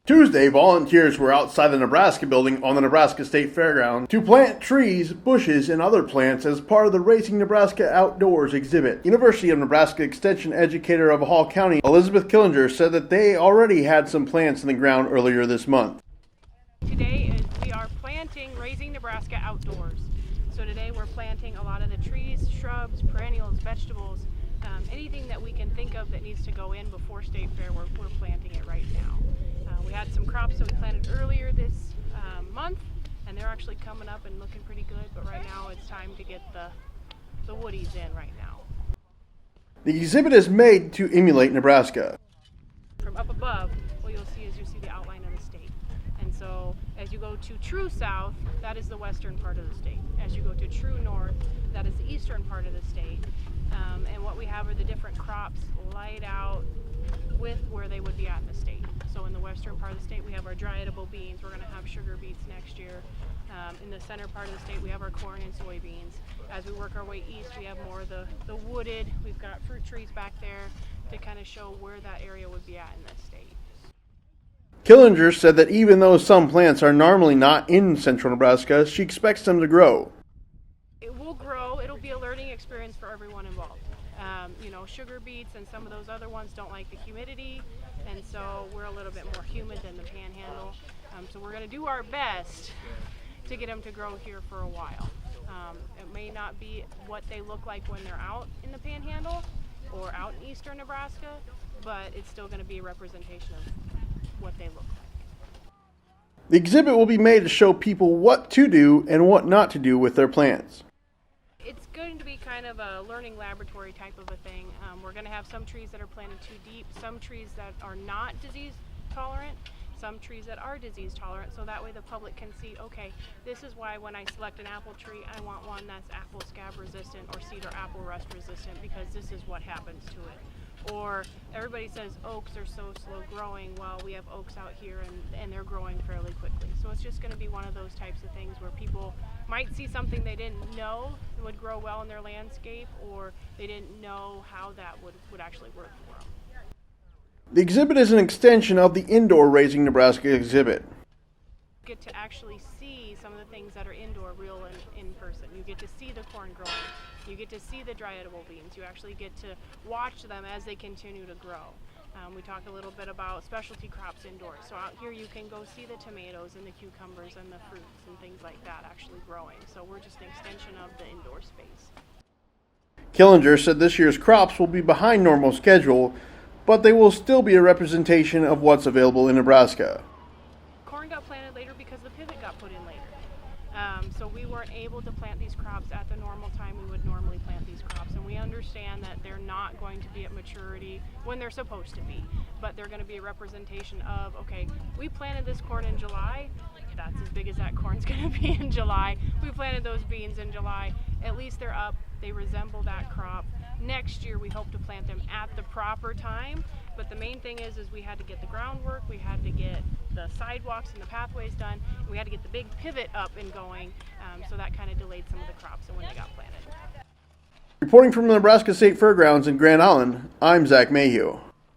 Tuesday, volunteers were outside the Nebraska building on the Nebraska State Fairground to plant trees, bushes, and other plants as part of the Raising Nebraska Outdoors exhibit. University of Nebraska Extension educator of Hall County, Elizabeth Killinger, said that they already had some plants in the ground earlier this month. Today we are planting Raising Nebraska Outdoors. So today we're planting a lot of the trees, shrubs, perennials, vegetables, anything that we can think of that needs to go in before State Fair, we're planting it right now. We had some crops that we planted earlier this month, and they're actually coming up and looking pretty good, but right now it's time to get the woodies in right now. The exhibit is made to emulate Nebraska. From up above, what you'll see the outline of the state. And so as you go to true south, that is the western part of the state. As you go to true north, that is the eastern part of the state. And what we have are the different crops laid out with where they would be at in the state. So in the western part of the state, we have our dry edible beans. We're going to have sugar beets next year. In the center part of the state, we have our corn and soybeans. As we work our way east, we have more of the wooded. We've got fruit trees back there to kind of show where that area would be at in this state. Killinger said that even though some plants are normally not in central Nebraska, she expects them to grow. It will grow. It'll be a learning experience for everyone involved. Sugar beets and some of those other ones don't like the humidity, and so we're a little bit more humid than the panhandle. So we're going to do our best to get them to grow here for a while. It may not be what they look like when they're out in the panhandle or out in eastern Nebraska, but it's still going to be a representation of what they look like. The exhibit will be made to show people what to do and what not to do with their plants. It's going to be kind of a learning laboratory type of a thing. We're going to have some trees that are planted too deep, some trees that are not disease tolerant, some trees that are disease tolerant, so that way the public can see, okay, this is why when I select an apple tree, I want one that's apple scab resistant or cedar apple rust resistant, because this is what happens to it. Or everybody says oaks are so slow growing. Well, we have oaks out here and they're growing fairly quickly. So it's just going to be one of those types of things where people might see something they didn't know would grow well in their landscape, or they didn't know how that would actually work for them. The exhibit is an extension of the indoor Raising Nebraska exhibit. You get to actually see some of the things that are indoor real in person. You get to see the corn growing. You get to see the dry edible beans. You actually get to watch them as they continue to grow. We talk a little bit about specialty crops indoors. So out here you can go see the tomatoes and the cucumbers and the fruits and things like that actually growing. So we're just an extension of the indoor space. Killinger said this year's crops will be behind normal schedule, but they will still be a representation of what's available in Nebraska. Corn got planted later because the pivot got put in later. So we weren't able to plant these crops at the normal time we would normally plant these crops, and we understand that they're not going to be at maturity when they're supposed to be, but they're going to be a representation of, okay, we planted this corn in July, that's as big as that corn's going to be in July. We planted those beans in July, at least they're up, they resemble that crop. Next year we hope to plant them at the proper time, but the main thing is we had to get the groundwork, we had to get the sidewalks and the pathways done, and we had to get the big pivot up and going, so that kind of delayed some of the crops and when they got planted. Reporting from the Nebraska State Fairgrounds in Grand Island, I'm Zach Mayhew.